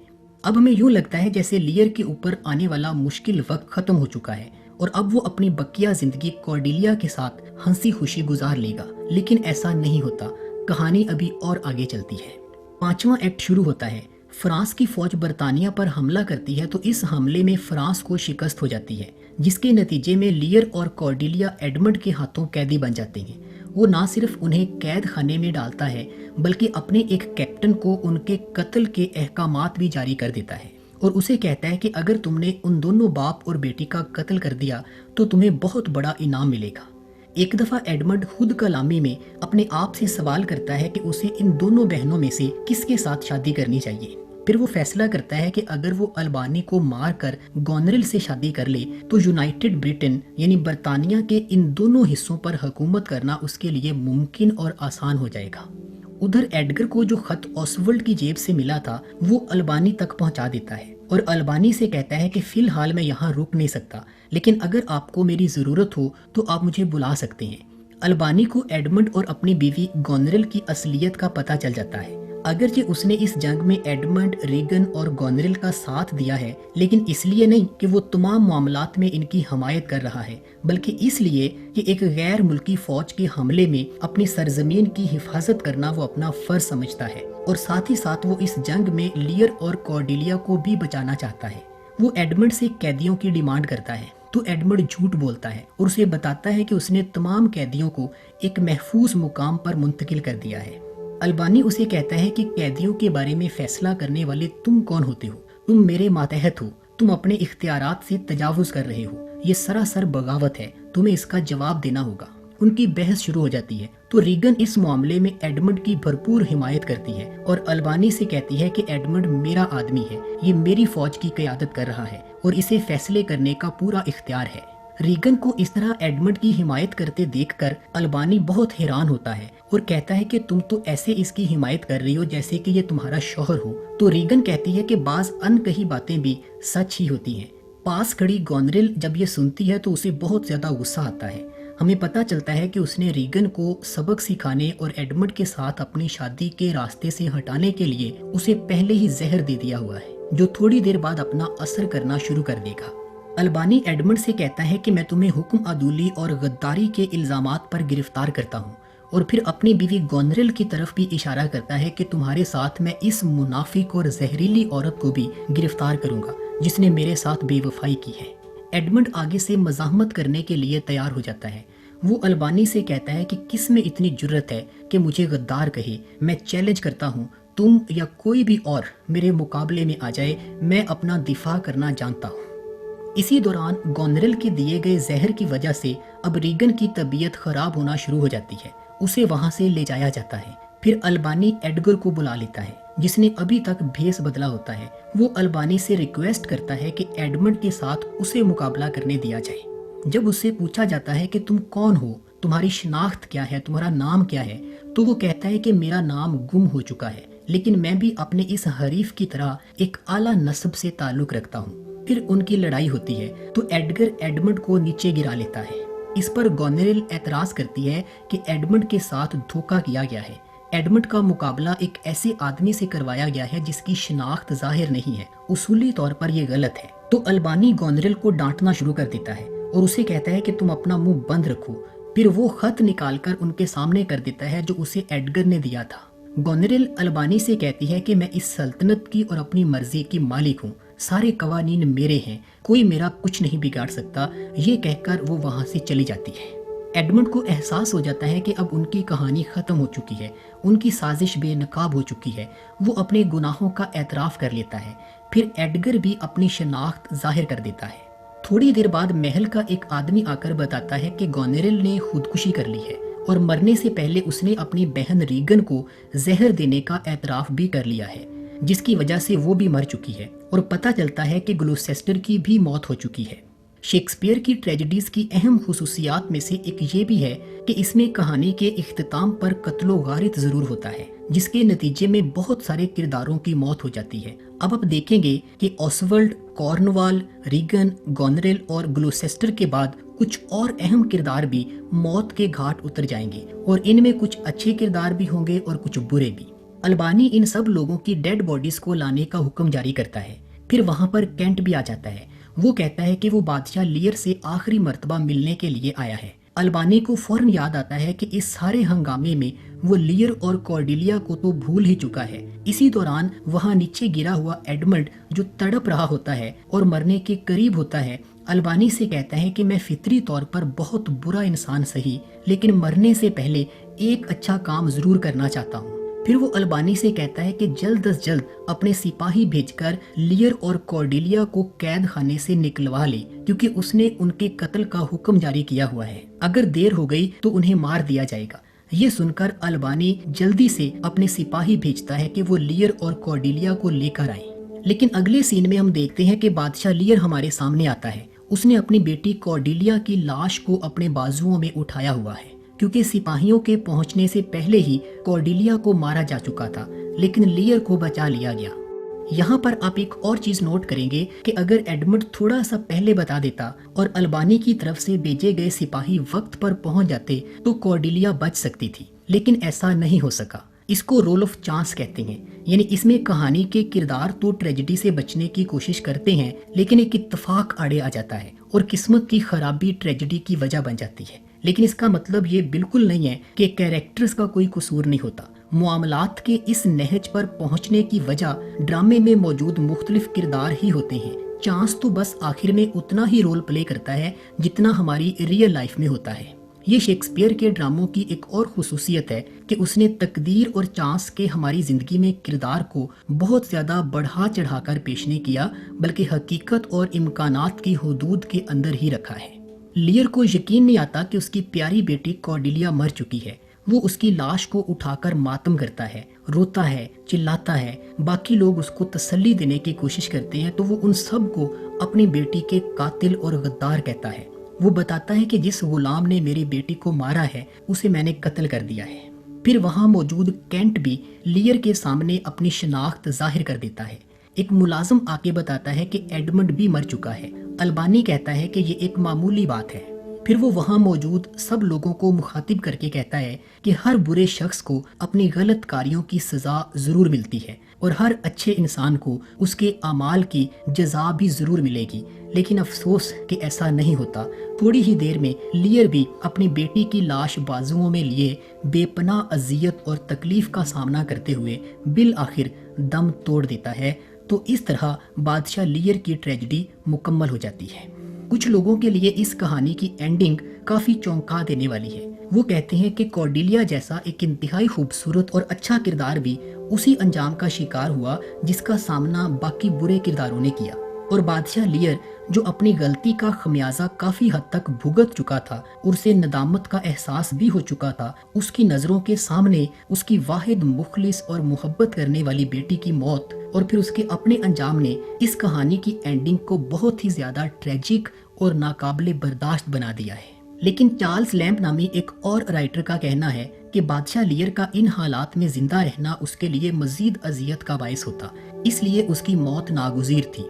اب ہمیں یوں لگتا ہے جیسے لیئر کے اوپر آنے والا مشکل وقت ختم ہو چکا ہے اور اب وہ اپنی بقیہ زندگی کارڈیلیا کے ساتھ ہنسی خوشی گزار لے گا، لیکن ایسا نہیں ہوتا۔ کہانی ابھی اور آگے چلتی ہے۔ 5واں ایکٹ شروع ہوتا ہے۔ فرانس کی فوج برطانیہ پر حملہ کرتی ہے تو اس حملے میں فرانس کو شکست ہو جاتی ہے، جس کے نتیجے میں لیئر اور کارڈیلیا ایڈمنڈ کے ہاتھوں قیدی بن جاتے ہیں۔ وہ نہ صرف انہیں قید خانے میں ڈالتا ہے بلکہ اپنے ایک کیپٹن کو ان کے قتل کے احکامات بھی جاری کر دیتا ہے اور اسے کہتا ہے کہ اگر تم نے ان دونوں باپ اور بیٹی کا قتل کر دیا تو تمہیں بہت بڑا انعام ملے گا۔ ایک دفعہ ایڈمنڈ خود کلامی میں اپنے آپ سے سوال کرتا ہے کہ اسے ان دونوں بہنوں میں سے کس کے ساتھ شادی کرنی چاہیے۔ پھر وہ فیصلہ کرتا ہے کہ اگر وہ البانی کو مار کر گونریل سے شادی کر لے تو یونائٹڈ برٹن یعنی برطانیہ کے ان دونوں حصوں پر حکومت کرنا اس کے لیے ممکن اور آسان ہو جائے گا۔ ادھر ایڈگر کو جو خط اوسولڈ کی جیب سے ملا تھا وہ البانی تک پہنچا دیتا ہے۔ اور البانی سے کہتا ہے کہ فی الحال میں یہاں رک نہیں سکتا، لیکن اگر آپ کو میری ضرورت ہو تو آپ مجھے بلا سکتے ہیں۔ البانی کو ایڈمنڈ اور اپنی بیوی گونریل کی اصلیت کا پتہ چل جاتا ہے۔ اگرچہ اس نے اس جنگ میں ایڈمنڈ، ریگن اور گونریل کا ساتھ دیا ہے، لیکن اس لیے نہیں کہ وہ تمام معاملات میں ان کی حمایت کر رہا ہے، بلکہ اس لیے کہ ایک غیر ملکی فوج کے حملے میں اپنی سرزمین کی حفاظت کرنا وہ اپنا فرض سمجھتا ہے، اور ساتھ ہی ساتھ وہ اس جنگ میں لیئر اور کارڈیلیا کو بھی بچانا چاہتا ہے۔ وہ ایڈمنڈ سے قیدیوں کی ڈیمانڈ کرتا ہے تو ایڈمنڈ جھوٹ بولتا ہے اور اسے بتاتا ہے کہ اس نے تمام قیدیوں کو ایک محفوظ مقام پر منتقل کر دیا ہے۔ البانی اسے کہتا ہے کہ قیدیوں کے بارے میں فیصلہ کرنے والے تم کون ہوتے ہو؟ تم میرے ماتحت ہو، تم اپنے اختیارات سے تجاوز کر رہے ہو، یہ سراسر بغاوت ہے، تمہیں اس کا جواب دینا ہوگا۔ ان کی بحث شروع ہو جاتی ہے تو ریگن اس معاملے میں ایڈمنڈ کی بھرپور حمایت کرتی ہے اور البانی سے کہتی ہے کہ ایڈمنڈ میرا آدمی ہے، یہ میری فوج کی قیادت کر رہا ہے اور اسے فیصلے کرنے کا پورا اختیار ہے۔ ریگن کو اس طرح ایڈمنڈ کی حمایت کرتے دیکھ کر البانی بہت حیران ہوتا ہے اور کہتا ہے کہ تم تو ایسے اس کی حمایت کر رہی ہو جیسے کہ یہ تمہارا شوہر ہو۔ تو ریگن کہتی ہے کہ بعض ان کہی باتیں بھی سچ ہی ہوتی ہیں۔ پاس کھڑی گونریل جب یہ سنتی ہے تو اسے بہت زیادہ غصہ آتا ہے۔ ہمیں پتہ چلتا ہے کہ اس نے ریگن کو سبق سکھانے اور ایڈمنڈ کے ساتھ اپنی شادی کے راستے سے ہٹانے کے لیے اسے پہلے ہی زہر دے دیا ہوا ہے، جو تھوڑی دیر بعد اپنا اثر کرنا شروع کر دے گا۔ البانی ایڈمنڈ سے کہتا ہے کہ میں تمہیں حکم عدولی اور غداری کے الزامات پر گرفتار کرتا ہوں، اور پھر اپنی بیوی گونریل کی طرف بھی اشارہ کرتا ہے کہ تمہارے ساتھ میں اس منافق اور زہریلی عورت کو بھی گرفتار کروں گا جس نے میرے ساتھ بے وفائی کی ہے۔ ایڈمنڈ آگے سے مزاحمت کرنے کے لیے تیار ہو جاتا ہے۔ وہ البانی سے کہتا ہے کہ کس میں اتنی جرت ہے کہ مجھے غدار کہے، میں چیلنج کرتا ہوں، تم یا کوئی بھی اور میرے مقابلے میں آ جائے، میں اپنا دفاع کرنا جانتا ہوں۔ اسی دوران گونریل کے دیے گئے زہر کی وجہ سے اب ریگن کی طبیعت خراب ہونا شروع ہو جاتی ہے، اسے وہاں سے لے جایا جاتا ہے۔ پھر البانی ایڈگر کو بلا لیتا ہے جس نے ابھی تک بھیس بدلا ہوتا ہے۔ وہ البانی سے ریکویسٹ کرتا ہے کہ ایڈمنڈ کے ساتھ اسے مقابلہ کرنے دیا جائے۔ جب اس سے پوچھا جاتا ہے کہ تم کون ہو، تمہاری شناخت کیا ہے، تمہارا نام کیا ہے، تو وہ کہتا ہے کہ میرا نام گم ہو چکا ہے، لیکن میں بھی اپنے اس حریف کی طرح ایک اعلیٰ نسب سے تعلق رکھتا ہوں۔ پھر ان کی لڑائی ہوتی ہے تو ایڈگر ایڈمنڈ کو نیچے گرا لیتا ہے۔ اس پر گونریل اعتراض کرتی ہے کہ ایڈمنڈ کے ساتھ دھوکہ کیا گیا ہے۔ ایڈمنڈ کا مقابلہ ایک ایسے آدمی سے کروایا گیا ہے جس کی شناخت ظاہر نہیں ہے، اصولی طور پر یہ غلط ہے۔ تو البانی گونریل کو ڈانٹنا شروع کر دیتا ہے اور اسے کہتا ہے کہ تم اپنا منہ بند رکھو۔ پھر وہ خط نکال کر ان کے سامنے کر دیتا ہے جو اسے ایڈگر نے دیا تھا۔ گونریل البانی سے کہتی ہے کہ میں اس سلطنت کی اور اپنی مرضی کی مالک ہوں، سارے قوانین میرے ہیں، کوئی میرا کچھ نہیں بگاڑ سکتا۔ یہ کہہ کر وہ وہاں سے چلی جاتی ہے۔ ایڈمنڈ کو احساس ہو جاتا ہے کہ اب ان کی کہانی ختم ہو چکی ہے، ان کی سازش بے نقاب ہو چکی ہے۔ وہ اپنے گناہوں کا اعتراف کر لیتا ہے۔ پھر ایڈگر بھی اپنی شناخت ظاہر کر دیتا ہے۔ تھوڑی دیر بعد محل کا ایک آدمی آ کر بتاتا ہے کہ گونریل نے خودکشی کر لی ہے اور مرنے سے پہلے اس نے اپنی بہن ریگن کو زہر دینے کا اعتراف بھی کر لیا ہے، جس کی وجہ سے وہ بھی مر چکی ہے، اور پتہ چلتا ہے کہ گلوسیسٹر کی بھی موت ہو چکی ہے۔ شیکسپیئر کی ٹریجڈیز کی اہم خصوصیات میں سے ایک یہ بھی ہے کہ اس میں کہانی کے اختتام پر قتل و غارت ضرور ہوتا ہے، جس کے نتیجے میں بہت سارے کرداروں کی موت ہو جاتی ہے۔ اب آپ دیکھیں گے کہ اوسولڈ، کارنوال، ریگن، گونریل اور گلوسیسٹر کے بعد کچھ اور اہم کردار بھی موت کے گھاٹ اتر جائیں گے، اور ان میں کچھ اچھے کردار بھی ہوں گے اور کچھ برے بھی۔ البانی ان سب لوگوں کی ڈیڈ باڈیز کو لانے کا حکم جاری کرتا ہے۔ پھر وہاں پر کینٹ بھی آ جاتا ہے۔ وہ کہتا ہے کہ وہ بادشاہ لیئر سے آخری مرتبہ ملنے کے لیے آیا ہے۔ البانی کو فوراً یاد آتا ہے کہ اس سارے ہنگامے میں وہ لیئر اور کارڈیلیا کو تو بھول ہی چکا ہے۔ اسی دوران وہاں نیچے گرا ہوا ایڈمنڈ جو تڑپ رہا ہوتا ہے اور مرنے کے قریب ہوتا ہے، البانی سے کہتا ہے کہ میں فطری طور پر بہت برا انسان سہی، لیکن مرنے سے پہلے ایک اچھا کام ضرور کرنا چاہتا ہوں۔ پھر وہ البانی سے کہتا ہے کہ جلد از جلد اپنے سپاہی بھیج کر لیئر اور کارڈیلیا کو قید خانے سے نکلوا لے، کیونکہ اس نے ان کے قتل کا حکم جاری کیا ہوا ہے۔ اگر دیر ہو گئی تو انہیں مار دیا جائے گا۔ یہ سن کر البانی جلدی سے اپنے سپاہی بھیجتا ہے کہ وہ لیئر اور کارڈیلیا کو لے کر آئیں۔ لیکن اگلے سین میں ہم دیکھتے ہیں کہ بادشاہ لیئر ہمارے سامنے آتا ہے۔ اس نے اپنی بیٹی کارڈیلیا کی لاش کو اپنے بازوؤں میں اٹھایا ہوا ہے، کیونکہ سپاہیوں کے پہنچنے سے پہلے ہی کارڈیلیا کو مارا جا چکا تھا، لیکن لیئر کو بچا لیا گیا۔ یہاں پر آپ ایک اور چیز نوٹ کریں گے کہ اگر ایڈمنڈ تھوڑا سا پہلے بتا دیتا اور البانی کی طرف سے بھیجے گئے سپاہی وقت پر پہنچ جاتے تو کارڈیلیا بچ سکتی تھی، لیکن ایسا نہیں ہو سکا۔ اس کو رول آف چانس کہتے ہیں، یعنی اس میں کہانی کے کردار تو ٹریجڈی سے بچنے کی کوشش کرتے ہیں، لیکن ایک اتفاق آڑے آ جاتا ہے اور قسمت کی خرابی ٹریجڈی کی وجہ بن جاتی ہے۔ لیکن اس کا مطلب یہ بالکل نہیں ہے کہ کیریکٹرز کا کوئی قصور نہیں ہوتا۔ معاملات کے اس نہج پر پہنچنے کی وجہ ڈرامے میں موجود مختلف کردار ہی ہوتے ہیں۔ چانس تو بس آخر میں اتنا ہی رول پلے کرتا ہے جتنا ہماری ریئل لائف میں ہوتا ہے۔ یہ شیکسپیئر کے ڈراموں کی ایک اور خصوصیت ہے کہ اس نے تقدیر اور چانس کے ہماری زندگی میں کردار کو بہت زیادہ بڑھا چڑھا کر پیش نہیں کیا، بلکہ حقیقت اور امکانات کی حدود کے اندر ہی رکھا ہے۔ لیئر کو یقین نہیں آتا کہ اس کی پیاری بیٹی کارڈیلیا مر چکی ہے۔ وہ اس کی لاش کو اٹھا کر ماتم کرتا ہے، روتا ہے، چلاتا ہے۔ باقی لوگ اس کو تسلی دینے کی کوشش کرتے ہیں تو وہ ان سب کو اپنی بیٹی کے قاتل اور غدار کہتا ہے۔ وہ بتاتا ہے کہ جس غلام نے میری بیٹی کو مارا ہے اسے میں نے قتل کر دیا ہے۔ پھر وہاں موجود کینٹ بھی لیئر کے سامنے اپنی شناخت ظاہر کر دیتا ہے۔ ایک ملازم آ کے بتاتا ہے کہ ایڈمنڈ بھی مر چکا ہے۔ البانی کہتا ہے کہ یہ ایک معمولی بات ہے۔ پھر وہ وہاں موجود سب لوگوں کو مخاطب کر کے کہتا ہے کہ ہر برے شخص کو اپنی غلط کاریوں کی سزا ضرور ملتی ہے اور ہر اچھے انسان کو اس کے اعمال کی جزا بھی ضرور ملے گی، لیکن افسوس کہ ایسا نہیں ہوتا۔ تھوڑی ہی دیر میں لیئر بھی اپنی بیٹی کی لاش بازوؤں میں لیے بے پناہ اذیت اور تکلیف کا سامنا کرتے ہوئے بالآخر دم توڑ دیتا ہے۔ تو اس طرح بادشاہ لیئر کی ٹریجڈی مکمل ہو جاتی ہے۔ کچھ لوگوں کے لیے اس کہانی کی اینڈنگ کافی چونکا دینے والی ہے۔ وہ کہتے ہیں کہ کارڈیلیا جیسا ایک انتہائی خوبصورت اور اچھا کردار بھی اسی انجام کا شکار ہوا جس کا سامنا باقی برے کرداروں نے کیا، اور بادشاہ لیئر جو اپنی غلطی کا خمیازہ کافی حد تک بھگت چکا تھا اور اسے ندامت کا احساس بھی ہو چکا تھا، اس کی نظروں کے سامنے اس کی واحد مخلص اور محبت کرنے والی بیٹی کی موت اور پھر اس کے اپنے انجام نے اس کہانی کی اینڈنگ کو بہت ہی زیادہ ٹریجک اور ناقابل برداشت بنا دیا ہے۔ لیکن چارلز لیمپ نامی ایک اور رائٹر کا کہنا ہے کہ بادشاہ لیئر کا ان حالات میں زندہ رہنا اس کے لیے مزید اذیت کا باعث ہوتا، اس لیے اس کی موت ناگزیر تھی۔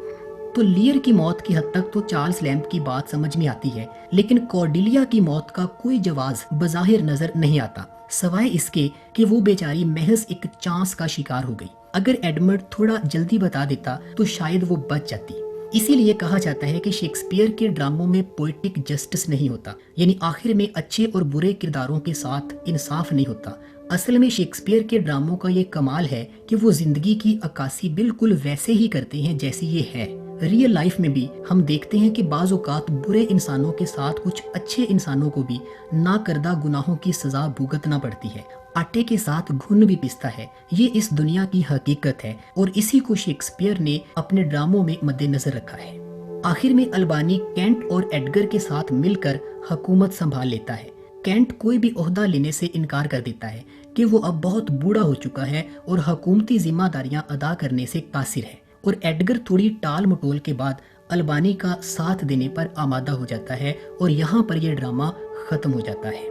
تو لیئر کی موت کی حد تک تو چارلز لیمپ کی بات سمجھ میں آتی ہے، لیکن کارڈیلیا کی موت کا کوئی جواز بظاہر نظر نہیں آتا، سوائے اس کے کہ وہ بیچاری محض ایک چانس کا شکار ہو گئی۔ اگر ایڈمنڈ تھوڑا جلدی بتا دیتا تو شاید وہ بچ جاتی۔ اسی لیے کہا جاتا ہے کہ شیکسپیئر کے ڈراموں میں پوئٹک جسٹس نہیں ہوتا، یعنی آخر میں اچھے اور برے کرداروں کے ساتھ انصاف نہیں ہوتا۔ اصل میں شیکسپیئر کے ڈراموں کا یہ کمال ہے کہ وہ زندگی کی عکاسی بالکل ویسے ہی کرتے ہیں جیسی یہ ہے۔ ریئل لائف میں بھی ہم دیکھتے ہیں کہ بعض اوقات برے انسانوں کے ساتھ کچھ اچھے انسانوں کو بھی نہ کردہ گناہوں کی سزا بھگتنا پڑتی ہے۔ آٹے کے ساتھ گھن بھی پستا ہے، یہ اس دنیا کی حقیقت ہے، اور اسی کو شیکسپیئر نے اپنے ڈراموں میں مد نظر رکھا ہے۔ آخر میں البانی کینٹ اور ایڈگر کے ساتھ مل کر حکومت سنبھال لیتا ہے۔ کینٹ کوئی بھی عہدہ لینے سے انکار کر دیتا ہے کہ وہ اب بہت بوڑھا ہو چکا ہے اور حکومتی ذمہ داریاں ادا کرنے سے قاصر ہے، اور ایڈگر تھوڑی ٹال مٹول کے بعد البانی کا ساتھ دینے پر آمادہ ہو جاتا ہے، اور یہاں پر یہ ڈرامہ ختم ہو جاتا ہے۔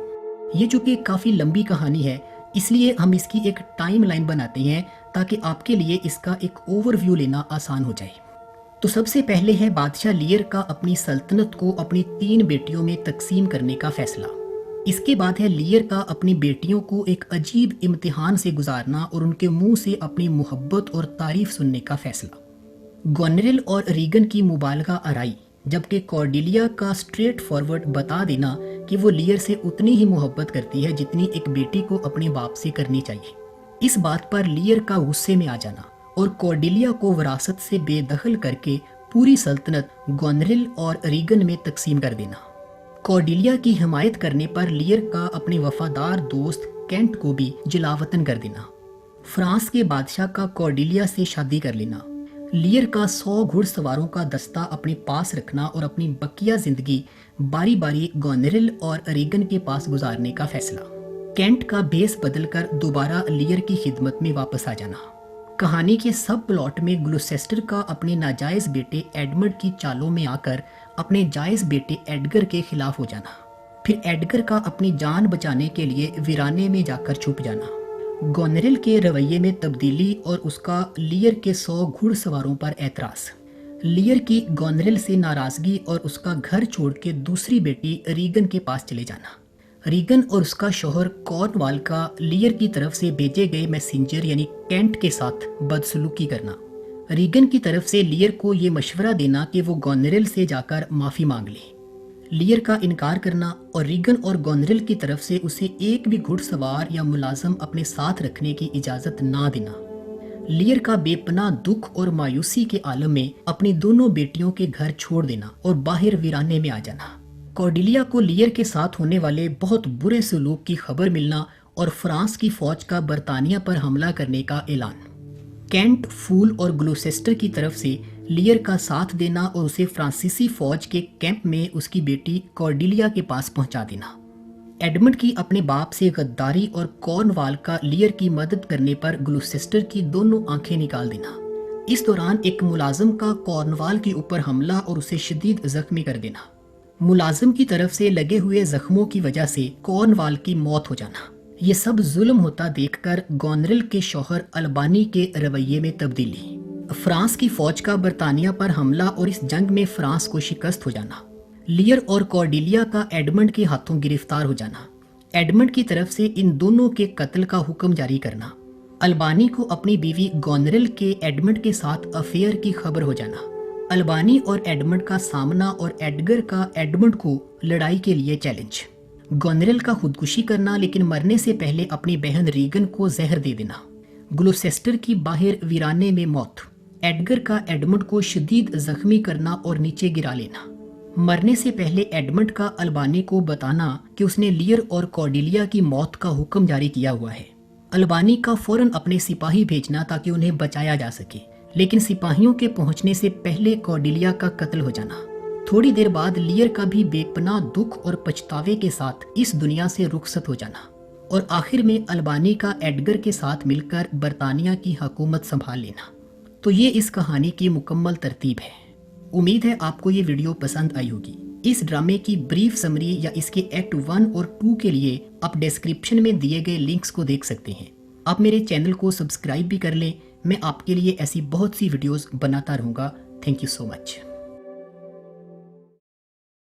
یہ چونکہ کافی لمبی کہانی ہے، اس لیے ہم اس کی ایک ٹائم لائن بناتے ہیں تاکہ آپ کے لیے اس کا ایک اوور ویو لینا آسان ہو جائے۔ تو سب سے پہلے ہے بادشاہ لیئر کا اپنی سلطنت کو اپنی 3 بیٹیوں میں تقسیم کرنے کا فیصلہ۔ اس کے بعد ہے لیئر کا اپنی بیٹیوں کو ایک عجیب امتحان سے گزارنا اور ان کے منہ سے اپنی محبت اور تعریف سننے کا فیصلہ۔ گونریل اور ریگن کی مبالغہ آرائی، جبکہ کارڈیلیا کا سٹریٹ فارورڈ بتا دینا کہ وہ لیئر سے اتنی ہی محبت کرتی ہے جتنی ایک بیٹی کو اپنے باپ سے کرنی چاہیے۔ اس بات پر لیئر کا غصے میں آ جانا اور کارڈیلیا کو وراثت سے بے دخل کر کے پوری سلطنت گونریل اور ریگن میں تقسیم کر دینا۔ کارڈیلیا کی حمایت کرنے پر لیئر کا اپنے وفادار دوست کینٹ کو بھی جلاوطن کر دینا۔ فرانس کے بادشاہ کا کارڈیلیا سے شادی کر لینا۔ لیئر کا 100 گھڑ سواروں کا دستہ اپنے پاس رکھنا اور اپنی بقیہ زندگی باری باری گونریل اور ریگن کے پاس گزارنے کا فیصلہ۔ کینٹ کا بھیس بدل کر دوبارہ لیئر کی خدمت میں واپس آ جانا۔ کہانی کے سب پلاٹ میں گلوسیسٹر کا اپنے ناجائز بیٹے ایڈمنڈ کی چالوں میں آ کر اپنے جائز بیٹے ایڈگر کے خلاف ہو جانا۔ پھر ایڈگر کا اپنی جان بچانے کے لیے ویرانے میں جا کر چھپ جانا۔ گونریل کے رویے میں تبدیلی اور اس کا لیئر کے 100 گھڑ سواروں پر اعتراض۔ لیئر کی گونریل سے ناراضگی اور اس کا گھر چھوڑ کے دوسری بیٹی ریگن کے پاس چلے جانا۔ ریگن اور اس کا شوہر کارنوال کا لیئر کی طرف سے بھیجے گئے میسنجر یعنی کینٹ کے ساتھ بدسلوکی کرنا۔ ریگن کی طرف سے لیئر کو یہ مشورہ دینا کہ وہ گونریل سے جا کر معافی مانگ لے۔ لیئر کا انکار کرنا اور ریگن اور گونریل کی طرف سے اسے ایک بھی گھڑ سوار یا ملازم اپنے ساتھ رکھنے کی اجازت نہ دینا۔ لیئر کا بے پناہ دکھ اور مایوسی کے عالم میں اپنی دونوں بیٹیوں کے گھر چھوڑ دینا اور باہر ویرانے میں آ جانا۔ کارڈیلیا کو لیئر کے ساتھ ہونے والے بہت برے سلوک کی خبر ملنا اور فرانس کی فوج کا برطانیہ پر حملہ کرنے کا اعلان۔ کینٹ، فول اور گلوسیسٹر کی طرف سے لیئر کا ساتھ دینا اور اسے فرانسیسی فوج کے کیمپ میں اس کی بیٹی کارڈیلیا کے پاس پہنچا دینا۔ ایڈمنڈ کی اپنے باپ سے غداری اور کارنوال کا لیئر کی مدد کرنے پر گلوسیسٹر کی دونوں آنکھیں نکال دینا۔ اس دوران ایک ملازم کا کارنوال کے اوپر حملہ اور اسے شدید زخمی کر دینا۔ ملازم کی طرف سے لگے ہوئے زخموں کی وجہ سے کارنوال کی موت ہو جانا۔ یہ سب ظلم ہوتا دیکھ کر گونریل کے شوہر البانی کے رویے میں تبدیلی۔ فرانس کی فوج کا برطانیہ پر حملہ اور اس جنگ میں فرانس کو شکست ہو جانا۔ لیئر اور کارڈیلیا کا ایڈمنڈ کے ہاتھوں گرفتار ہو جانا۔ ایڈمنڈ کی طرف سے ان دونوں کے قتل کا حکم جاری کرنا۔ البانی کو اپنی بیوی گونریل کے ایڈمنڈ کے ساتھ افیئر کی خبر ہو جانا۔ البانی اور ایڈمنڈ کا سامنا اور ایڈگر کا ایڈمنڈ کو لڑائی کے لیے چیلنج۔ گونریل کا خودکشی کرنا لیکن مرنے سے پہلے اپنی بہن ریگن کو زہر دے دینا۔ گلوسیسٹر کی باہر ویرانے میں موت۔ ایڈگر کا ایڈمنڈ کو شدید زخمی کرنا اور نیچے گرا لینا۔ مرنے سے پہلے ایڈمنڈ کا البانی کو بتانا کہ اس نے لیئر اور کارڈیلیا کی موت کا حکم جاری کیا ہوا ہے۔ البانی کا فوراً اپنے سپاہی بھیجنا تاکہ انہیں بچایا جا سکے، لیکن سپاہیوں کے پہنچنے سے پہلے کارڈیلیا کا قتل ہو جانا۔ تھوڑی دیر بعد لیئر کا بھی بے پناہ دکھ اور پچھتاوے کے ساتھ اس دنیا سے رخصت ہو جانا، اور آخر میں البانی کا ایڈگر کے ساتھ مل کر برطانیہ کی حکومت سنبھال لینا۔ تو یہ اس کہانی کی مکمل ترتیب ہے۔ امید ہے آپ کو یہ ویڈیو پسند آئی ہوگی۔ اس ڈرامے کی بریف سمری یا اس کے ایکٹ 1 اور 2 کے لیے آپ ڈسکرپشن میں دیے گئے لنکس کو دیکھ سکتے ہیں۔ آپ میرے چینل کو سبسکرائب بھی کر لیں، میں آپ کے لیے ایسی بہت سی ویڈیوز بناتا رہوں گا۔ Thank you so much.